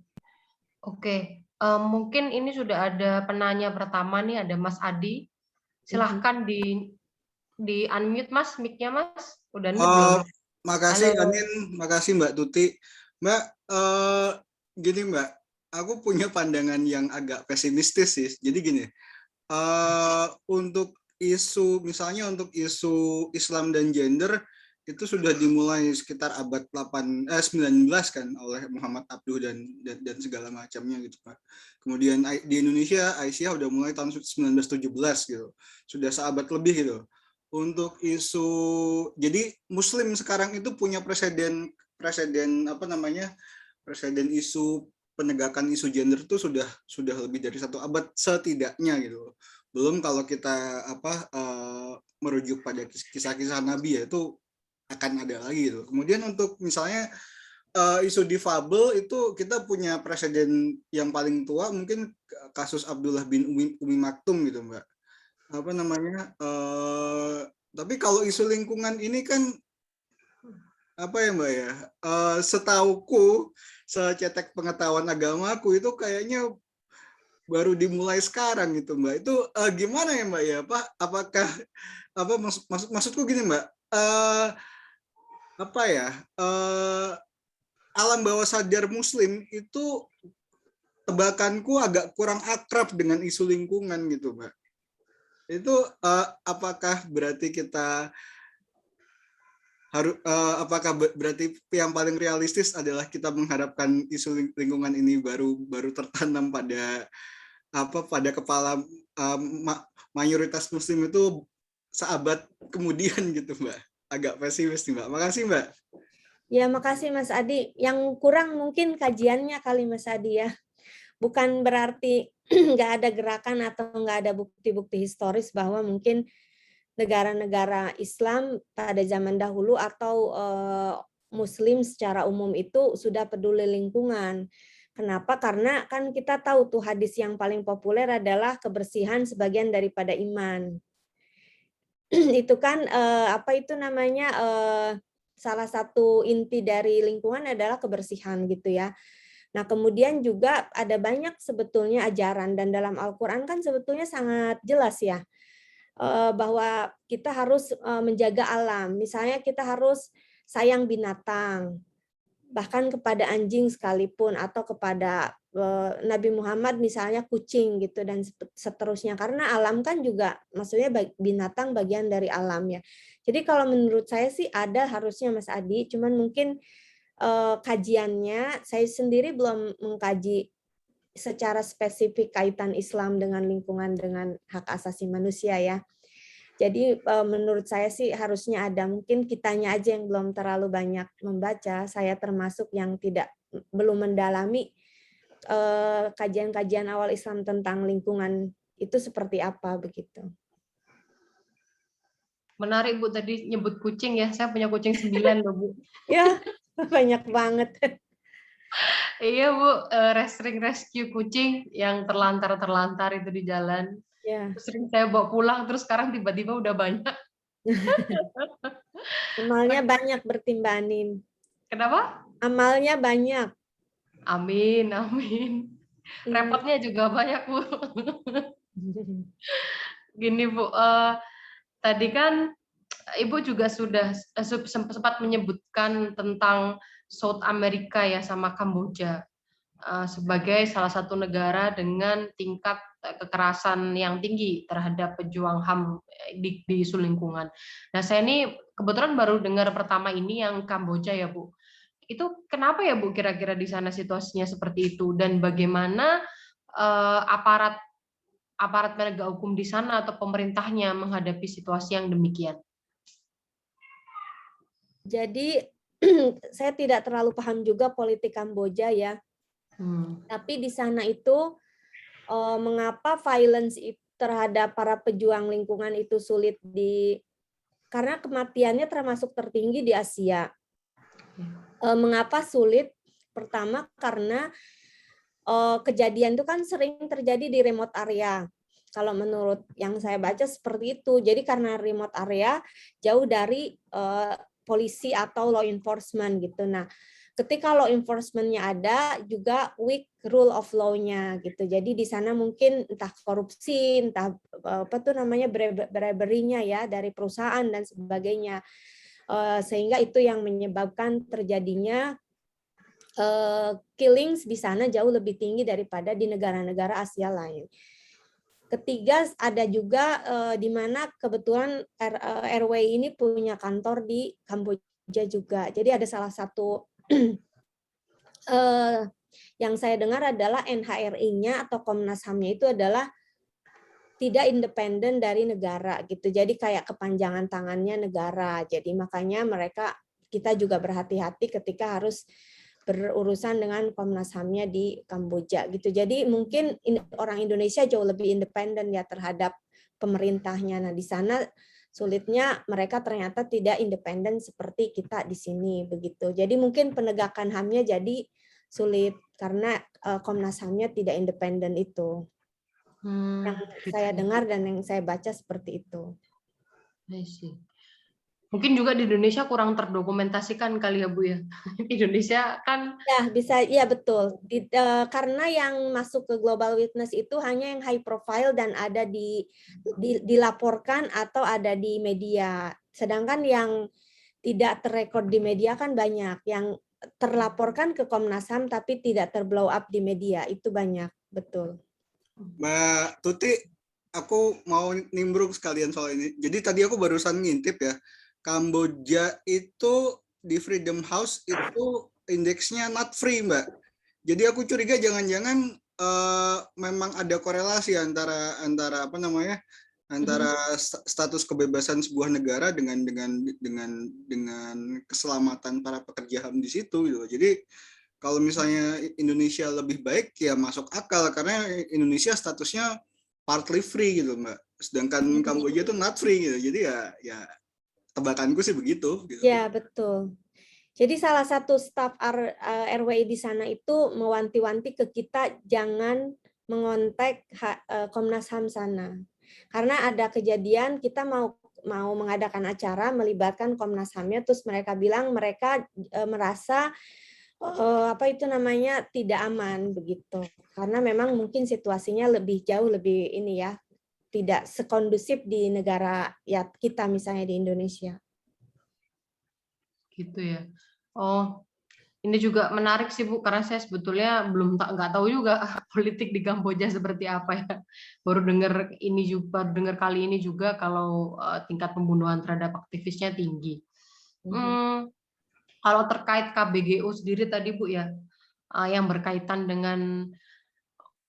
Oke, mungkin ini sudah ada penanya pertama nih, ada Mas Adi. Silahkan di unmute Mas, mic-nya Mas. Udah unmute belum? Makasih Halo. Anin, makasih Mbak Tuti. Mbak, gini Mbak, aku punya pandangan yang agak pesimistis sih. Jadi gini, untuk misalnya untuk isu Islam dan gender itu sudah dimulai sekitar abad 19 kan oleh Muhammad Abduh dan segala macamnya gitu Pak. Kemudian di Indonesia Aisyah udah mulai tahun 1917 gitu. Sudah seabad lebih gitu. Untuk isu jadi Muslim sekarang itu punya presiden apa namanya? Presiden isu penegakan isu gender itu sudah lebih dari 1 abad setidaknya gitu. Belum kalau kita merujuk pada kisah-kisah Nabi ya, itu akan ada lagi gitu. Kemudian untuk misalnya isu difabel itu kita punya presiden yang paling tua mungkin kasus Abdullah bin Umi Maktum gitu Mbak. Tapi kalau isu lingkungan ini kan apa ya Mbak ya, setauku, secetek pengetahuan agamaku itu kayaknya baru dimulai sekarang gitu Mbak. Itu gimana ya Mbak ya, Pak? Apakah maksudku gini Mbak, alam bawah sadar Muslim itu tebakanku agak kurang akrab dengan isu lingkungan gitu Mbak. Itu apakah berarti kita apakah berarti yang paling realistis adalah kita mengharapkan isu lingkungan ini baru tertanam pada kepala mayoritas Muslim itu seabad kemudian gitu Mbak? Agak pesimis nih Mbak. Makasih Mbak. Ya, makasih Mas Adi. Yang kurang mungkin kajiannya kali Mas Adi ya. Bukan berarti nggak ada gerakan atau nggak ada bukti-bukti historis bahwa mungkin negara-negara Islam pada zaman dahulu atau Muslim secara umum itu sudah peduli lingkungan. Kenapa? Karena kan kita tahu tuh hadis yang paling populer adalah kebersihan sebagian daripada iman. Itu kan salah satu inti dari lingkungan adalah kebersihan gitu ya. Nah, kemudian juga ada banyak sebetulnya ajaran dan dalam Al-Qur'an kan sebetulnya sangat jelas ya bahwa kita harus menjaga alam. Misalnya kita harus sayang binatang, bahkan kepada anjing sekalipun atau kepada Nabi Muhammad misalnya kucing gitu dan seterusnya, karena alam kan juga maksudnya binatang bagian dari alam ya. Jadi kalau menurut saya sih ada harusnya Mas Adi, cuman mungkin kajiannya saya sendiri belum mengkaji secara spesifik kaitan Islam dengan lingkungan dengan hak asasi manusia ya. Jadi menurut saya sih harusnya ada, mungkin kitanya aja yang belum terlalu banyak membaca, saya termasuk yang belum mendalami kajian-kajian awal Islam tentang lingkungan itu seperti apa begitu. Menarik Bu tadi nyebut kucing ya, saya punya kucing 9 loh Bu. Ya, banyak banget. Iya Bu, sering rescue kucing yang terlantar itu di jalan. Ya. Sering saya bawa pulang, terus sekarang tiba-tiba udah banyak. Amalnya banyak bertimbanin. Kenapa? Amalnya banyak. Amin, amin. Repotnya juga banyak Bu. Gini Bu, tadi kan Ibu juga sudah sempat menyebutkan tentang South America ya sama Kamboja sebagai salah satu negara dengan tingkat kekerasan yang tinggi terhadap pejuang HAM di isu lingkungan. Nah, saya ini kebetulan baru dengar pertama ini yang Kamboja ya Bu. Itu kenapa ya Bu kira-kira di sana situasinya seperti itu dan bagaimana aparat penegak hukum di sana atau pemerintahnya menghadapi situasi yang demikian? Jadi saya tidak terlalu paham juga politik Kamboja ya. Tapi di sana itu mengapa violence terhadap para pejuang lingkungan itu sulit karena kematiannya termasuk tertinggi di Asia. Mengapa sulit? Pertama karena kejadian itu kan sering terjadi di remote area. Kalau menurut yang saya baca seperti itu. Jadi karena remote area jauh dari polisi atau law enforcement gitu. Nah, ketika law enforcement-nya ada, juga weak rule of law-nya gitu. Jadi di sana mungkin entah korupsi, entah bribery-nya ya dari perusahaan dan sebagainya. Sehingga itu yang menyebabkan terjadinya killings di sana jauh lebih tinggi daripada di negara-negara Asia lain. Ketiga, ada juga di mana kebetulan RW ini punya kantor di Kamboja juga. Jadi ada salah satu yang saya dengar adalah NHRI-nya atau Komnas HAM-nya itu adalah tidak independen dari negara gitu. Jadi kayak kepanjangan tangannya negara. Jadi makanya kita juga berhati-hati ketika harus berurusan dengan Komnas HAM-nya di Kamboja gitu. Jadi mungkin orang Indonesia jauh lebih independen ya terhadap pemerintahnya. Nah, di sana sulitnya mereka ternyata tidak independen seperti kita di sini begitu. Jadi mungkin penegakan HAM-nya jadi sulit karena Komnas HAM-nya tidak independen itu. Yang Gitu saya ya. dengar dan yang saya baca seperti itu. I see. Mungkin juga di Indonesia kurang terdokumentasikan kali ya Bu ya. Indonesia kan Ya, bisa, ya betul. Karena yang masuk ke Global Witness itu hanya yang high profile dan ada dilaporkan atau ada di media. Sedangkan yang tidak terrekord di media kan banyak. Yang terlaporkan ke Komnas HAM tapi tidak terblow up di media, itu banyak, betul. Mbak Tuti, aku mau nimbrung sekalian soal ini. Jadi tadi aku barusan ngintip ya, Kamboja itu di Freedom House itu indeksnya not free, Mbak. Jadi aku curiga jangan-jangan memang ada korelasi antara apa namanya, antara status kebebasan sebuah negara dengan keselamatan para pekerja HAM di situ gitu. Jadi kalau misalnya Indonesia lebih baik ya masuk akal karena Indonesia statusnya partly free gitu, Mbak. Sedangkan Kamboja itu not free gitu. Jadi ya tebakanku sih begitu gitu. Ya, betul. Jadi salah satu staf RWI di sana itu mewanti-wanti ke kita jangan mengontak Komnas HAM sana. Karena ada kejadian kita mau mengadakan acara melibatkan Komnas HAM-nya, terus mereka bilang mereka merasa apa itu namanya tidak aman begitu. Karena memang mungkin situasinya jauh lebih ini ya, tidak sekondusif di negara ya kita misalnya di Indonesia. gitu ya. Oh, ini juga menarik sih Bu, karena saya sebetulnya nggak tahu juga politik di Kamboja seperti apa ya. Baru dengar baru dengar kali ini juga kalau tingkat pembunuhan terhadap aktivisnya tinggi. Kalau terkait KBGO sendiri tadi Bu ya, yang berkaitan dengan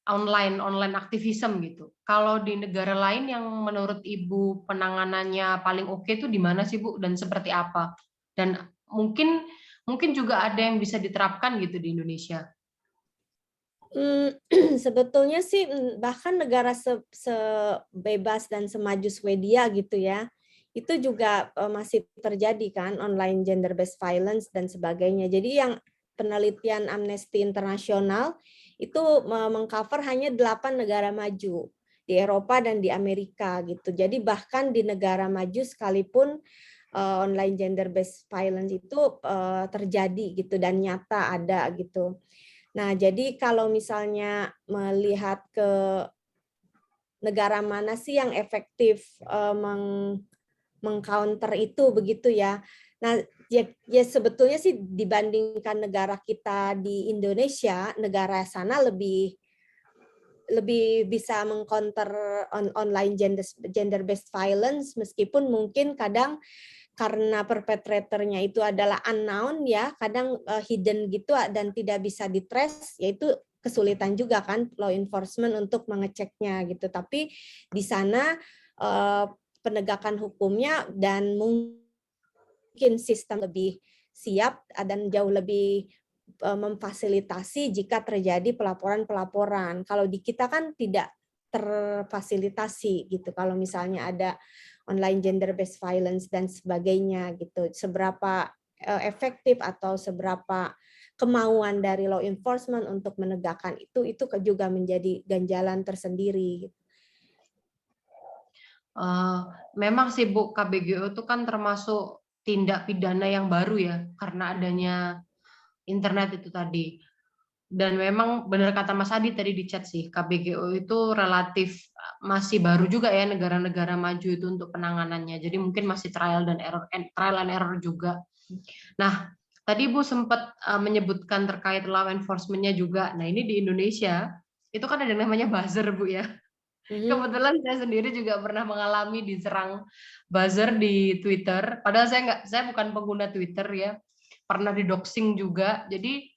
online aktivisme gitu. Kalau di negara lain yang menurut Ibu penanganannya paling oke itu di mana sih Bu dan seperti apa? Dan mungkin juga ada yang bisa diterapkan gitu di Indonesia. Sebetulnya sih bahkan negara sebebas dan semaju Swedia gitu ya, itu juga masih terjadi kan online gender based violence dan sebagainya. Jadi yang penelitian Amnesty International itu mengcover hanya 8 negara maju di Eropa dan di Amerika gitu. Jadi bahkan di negara maju sekalipun online gender based violence itu terjadi gitu dan nyata ada gitu. Nah, jadi kalau misalnya melihat ke negara mana sih yang efektif mengcounter itu begitu ya. Nah, ya sebetulnya sih dibandingkan negara kita di Indonesia, negara sana lebih bisa mengcounter online gender based violence meskipun mungkin kadang karena perpetratornya itu adalah unknown ya, kadang hidden gitu dan tidak bisa di-trace, yaitu kesulitan juga kan law enforcement untuk mengeceknya gitu. Tapi di sana penegakan hukumnya dan mungkin sistem lebih siap dan jauh lebih memfasilitasi jika terjadi pelaporan-pelaporan. Kalau di kita kan tidak terfasilitasi gitu. Kalau misalnya ada online gender based violence dan sebagainya gitu. Seberapa efektif atau seberapa kemauan dari law enforcement untuk menegakkan itu juga menjadi ganjalan tersendiri. Memang sih Bu, KBGO itu kan termasuk tindak pidana yang baru ya karena adanya internet itu tadi. Dan memang benar kata Mas Adi tadi di chat sih, KBGO itu relatif masih baru juga ya negara-negara maju itu untuk penanganannya. Jadi mungkin masih trial and error juga. Nah, tadi Bu sempat menyebutkan terkait law enforcement-nya juga. Nah, ini di Indonesia itu kan ada yang namanya buzzer Bu ya. Kebetulan saya sendiri juga pernah mengalami diserang buzzer di Twitter. Padahal saya bukan pengguna Twitter ya. Pernah di-doxing juga. Jadi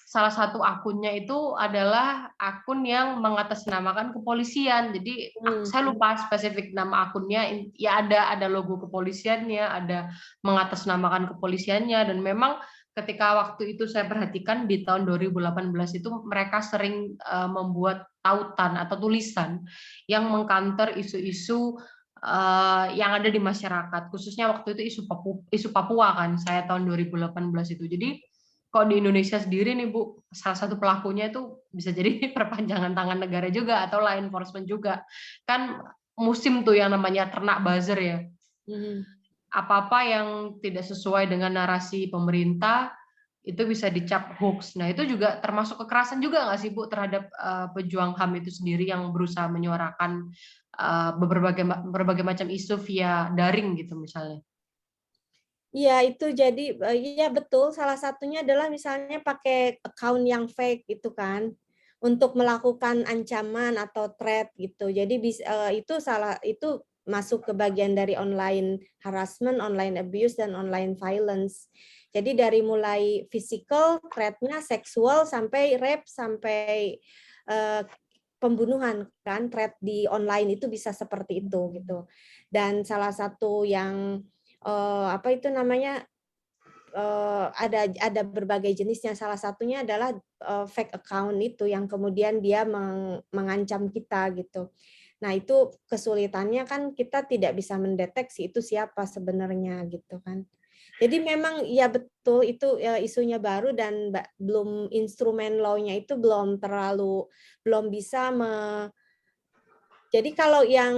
salah satu akunnya itu adalah akun yang mengatasnamakan kepolisian. Jadi saya lupa spesifik nama akunnya. Ya ada logo kepolisiannya, ada mengatasnamakan kepolisiannya, dan memang ketika waktu itu saya perhatikan di tahun 2018 itu mereka sering membuat tautan atau tulisan yang mengcounter isu-isu yang ada di masyarakat, khususnya waktu itu isu Papua kan, saya tahun 2018 itu. Jadi kalau di Indonesia sendiri nih Bu, salah satu pelakunya itu bisa jadi perpanjangan tangan negara juga atau law enforcement juga. Kan musim tuh yang namanya ternak buzzer ya. Apa-apa yang tidak sesuai dengan narasi pemerintah itu bisa dicap hoax. Nah itu juga termasuk kekerasan juga nggak sih Bu terhadap pejuang HAM itu sendiri yang berusaha menyuarakan berbagai macam isu via daring gitu misalnya. Iya, itu jadi iya betul, salah satunya adalah misalnya pakai account yang fake gitu kan untuk melakukan ancaman atau threat gitu. Jadi itu masuk ke bagian dari online harassment, online abuse dan online violence. Jadi dari mulai physical, threat-nya seksual sampai rape sampai pembunuhan kan, threat di online itu bisa seperti itu gitu. Dan salah satu yang apa itu namanya ada berbagai jenisnya, salah satunya adalah fake account itu yang kemudian dia mengancam kita gitu. Nah itu kesulitannya kan kita tidak bisa mendeteksi itu siapa sebenarnya gitu kan. Jadi memang ya betul itu isunya baru dan belum instrumen law-nya itu belum bisa jadi kalau yang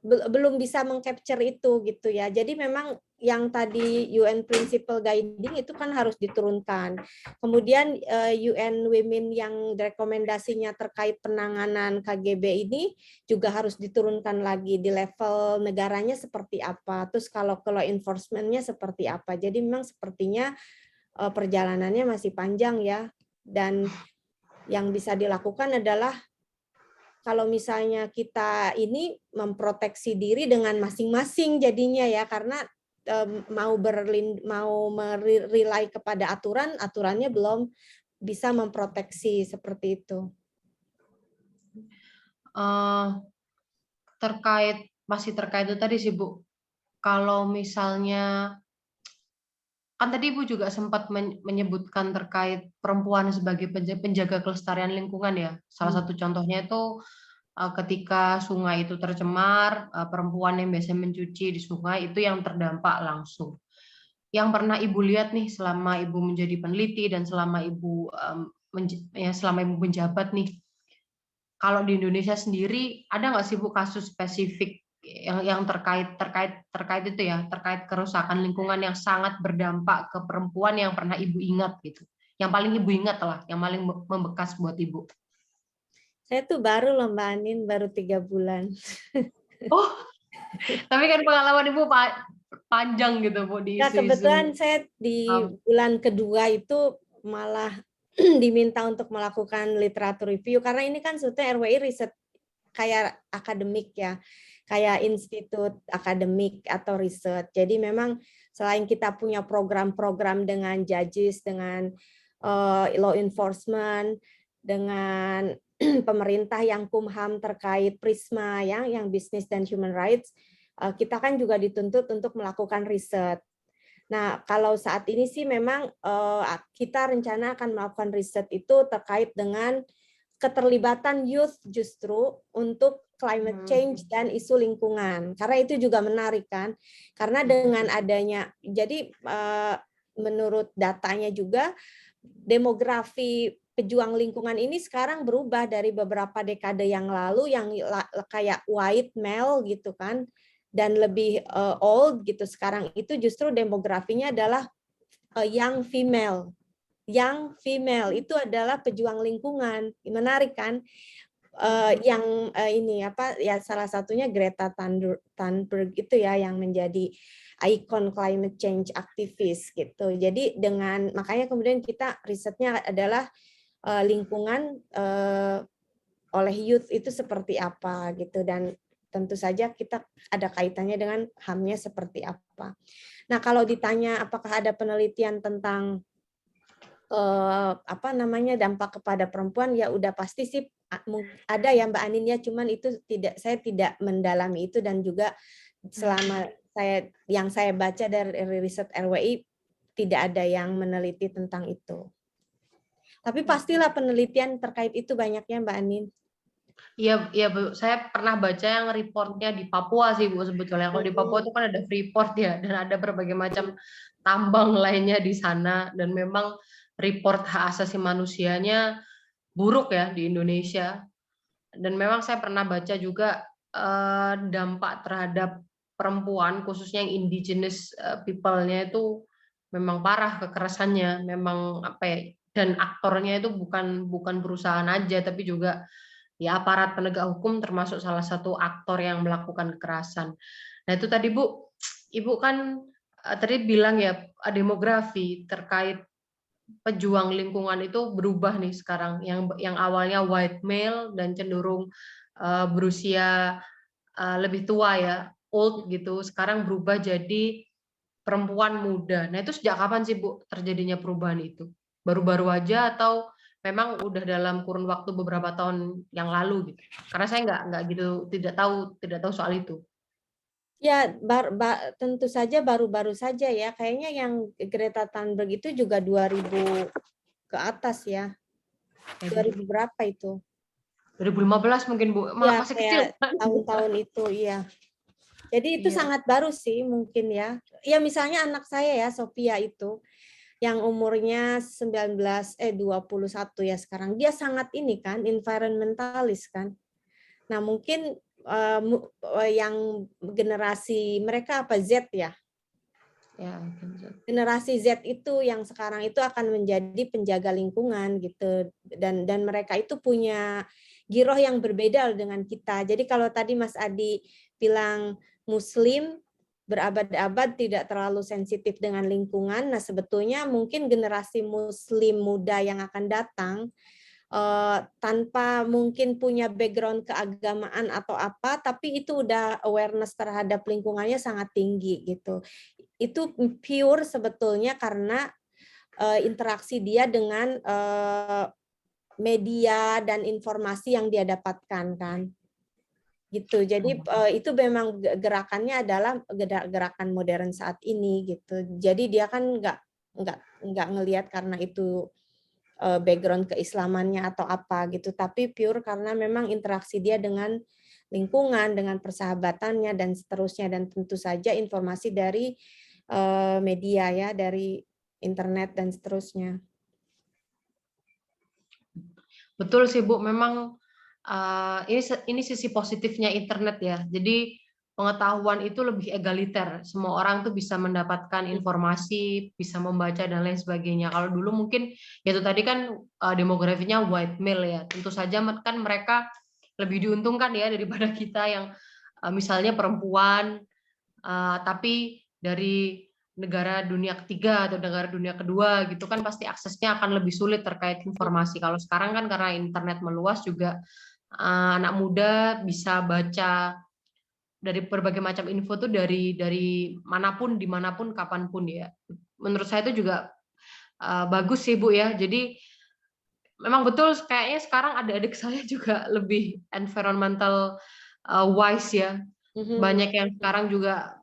belum bisa mengcapture itu gitu ya. Jadi memang yang tadi UN Principle Guiding itu kan harus diturunkan. Kemudian UN Women yang rekomendasinya terkait penanganan KGB ini juga harus diturunkan lagi di level negaranya seperti apa. Terus kalau law enforcement-nya seperti apa. Jadi memang sepertinya perjalanannya masih panjang ya. Dan yang bisa dilakukan adalah kalau misalnya kita ini memproteksi diri dengan masing-masing jadinya ya, karena mau rely kepada aturannya belum bisa memproteksi seperti itu. Masih terkait itu tadi sih Bu, kalau misalnya kan tadi Ibu juga sempat menyebutkan terkait perempuan sebagai penjaga kelestarian lingkungan ya. Salah satu contohnya itu ketika sungai itu tercemar, perempuan yang biasa mencuci di sungai itu yang terdampak langsung. Yang pernah Ibu lihat nih selama Ibu menjadi peneliti dan selama Ibu menjabat nih, kalau di Indonesia sendiri ada nggak sih Bu kasus spesifik yang terkait itu ya, terkait kerusakan lingkungan yang sangat berdampak ke perempuan yang pernah Ibu ingat gitu, yang paling Ibu ingat lah, yang paling membekas buat Ibu? Saya tuh baru loh Mbak Anin, baru 3 bulan. Oh, tapi kan pengalaman Ibu panjang gitu Bu di Ya kebetulan isu-isu. saya di bulan kedua itu malah diminta untuk melakukan literatur review, karena ini kan sebetulnya RWI riset kayak akademik ya, kayak institut akademik atau riset. Jadi memang selain kita punya program-program dengan judges, dengan law enforcement, dengan pemerintah yang kumham terkait Prisma yang business dan human rights, kita kan juga dituntut untuk melakukan riset. Nah, kalau saat ini sih memang kita rencana akan melakukan riset itu terkait dengan keterlibatan youth justru untuk climate change dan isu lingkungan. Karena itu juga menarik kan. Karena dengan adanya, jadi menurut datanya juga demografi pejuang lingkungan ini sekarang berubah dari beberapa dekade yang lalu yang kayak white male gitu kan, dan lebih old gitu. Sekarang itu justru demografinya adalah young female. Young female itu adalah pejuang lingkungan. Menarik kan? Ini apa ya, salah satunya Greta Thunberg itu ya yang menjadi ikon climate change aktivis gitu. Jadi makanya kemudian kita risetnya adalah lingkungan oleh youth itu seperti apa gitu, dan tentu saja kita ada kaitannya dengan HAM-nya seperti apa. Nah, kalau ditanya apakah ada penelitian tentang dampak kepada perempuan, ya udah pasti sih ada ya Mbak Anin ya, cuman itu saya tidak mendalami itu, dan juga selama saya baca dari riset RWI tidak ada yang meneliti tentang itu. Tapi pastilah penelitian terkait itu banyaknya Mbak Anin. Iya, iya Bu. Saya pernah baca yang reportnya di Papua sih Bu sebetulnya. Kalau di Papua itu kan ada Freeport ya, dan ada berbagai macam tambang lainnya di sana. Dan memang report hak asasi manusianya buruk ya di Indonesia. Dan memang saya pernah baca juga dampak terhadap perempuan, khususnya yang indigenous people-nya itu memang parah kekerasannya. Memang apa ya? Dan aktornya itu bukan perusahaan aja, tapi juga ya aparat penegak hukum termasuk salah satu aktor yang melakukan kekerasan. Nah itu tadi Bu, Ibu kan tadi bilang ya demografi terkait pejuang lingkungan itu berubah nih sekarang. Yang awalnya white male dan cenderung berusia lebih tua ya, old gitu, sekarang berubah jadi perempuan muda. Nah itu sejak kapan sih Bu terjadinya perubahan itu? Baru-baru aja atau memang udah dalam kurun waktu beberapa tahun yang lalu gitu? Karena saya nggak gitu, tidak tahu soal itu. Ya, tentu saja baru-baru saja ya. Kayaknya yang Greta Thunberg itu juga 2000 ke atas ya. 2000 berapa itu? 2015 mungkin Bu, Ya, masih kecil kayak kan? tahun-tahun itu, iya. Jadi itu Iya. sangat baru sih mungkin ya. Ya misalnya anak saya ya, Sophia itu, yang umurnya 21 ya sekarang. Dia sangat ini kan, environmentalis kan. Nah mungkin yang generasi mereka apa Z ya? Ya, Generasi Z itu yang sekarang itu akan menjadi penjaga lingkungan gitu, dan mereka itu punya giroh yang berbeda dengan kita. Jadi kalau tadi Mas Adi bilang Muslim berabad-abad tidak terlalu sensitif dengan lingkungan, nah sebetulnya mungkin generasi Muslim muda yang akan datang tanpa mungkin punya background keagamaan atau apa, tapi itu udah awareness terhadap lingkungannya sangat tinggi gitu. Itu pure sebetulnya karena interaksi dia dengan media dan informasi yang dia dapatkan kan. Gitu. Jadi itu memang gerakannya adalah gerakan modern saat ini gitu. Jadi dia kan nggak ngelihat karena itu background keislamannya atau apa gitu, tapi pure karena memang interaksi dia dengan lingkungan, dengan persahabatannya dan seterusnya, dan tentu saja informasi dari media ya, dari internet dan seterusnya. betul sih Bu, memang ini sisi positifnya internet ya. Jadi pengetahuan itu lebih egaliter. Semua orang tuh bisa mendapatkan informasi, bisa membaca dan lain sebagainya. Kalau dulu mungkin ya itu tadi kan demografinya white male ya. Tentu saja kan mereka lebih diuntungkan ya daripada kita yang misalnya perempuan tapi dari negara dunia ketiga atau negara dunia kedua gitu kan pasti aksesnya akan lebih sulit terkait informasi. Kalau sekarang kan karena internet meluas juga anak muda bisa baca dari berbagai macam info tuh dari manapun, dimanapun, kapanpun ya. Menurut saya itu juga bagus sih Bu ya. Jadi memang betul kayaknya sekarang adik-adik saya juga lebih environmental wise ya. Banyak yang sekarang juga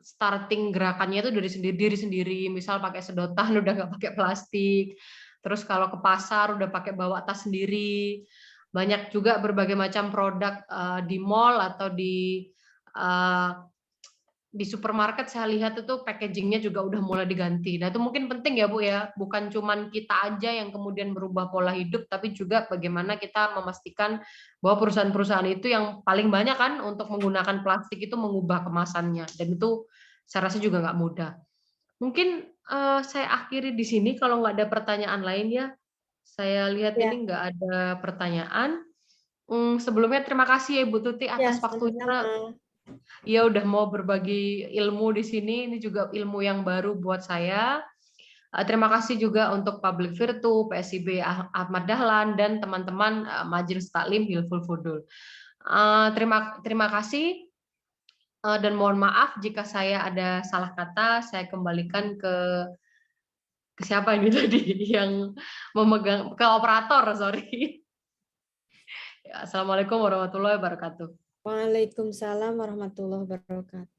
starting gerakannya itu dari diri sendiri, misal pakai sedotan udah nggak pakai plastik, terus kalau ke pasar udah pakai bawa tas sendiri. Banyak juga berbagai macam produk di mall atau di supermarket saya lihat itu packagingnya juga udah mulai diganti. Nah itu mungkin penting ya Bu ya, bukan cuman kita aja yang kemudian berubah pola hidup, tapi juga bagaimana kita memastikan bahwa perusahaan-perusahaan itu yang paling banyak kan untuk menggunakan plastik itu mengubah kemasannya, dan itu saya rasa juga nggak mudah. Mungkin saya akhiri di sini kalau nggak ada pertanyaan lain ya. Saya lihat Ya, ini nggak ada pertanyaan. Sebelumnya terima kasih ya Ibu Tuti ya atas waktunya. sama-sama. Ya udah mau berbagi ilmu di sini. Ini juga ilmu yang baru buat saya. Terima kasih juga untuk Public Virtu, PSIB Ahmad Dahlan, dan teman-teman Majelis Taklim Hilful Fudul. Terima kasih dan mohon maaf jika saya ada salah kata. Saya kembalikan ke siapa ini tadi yang memegang, ke operator, sorry. Assalamualaikum warahmatullahi wabarakatuh. Waalaikumsalam warahmatullahi wabarakatuh.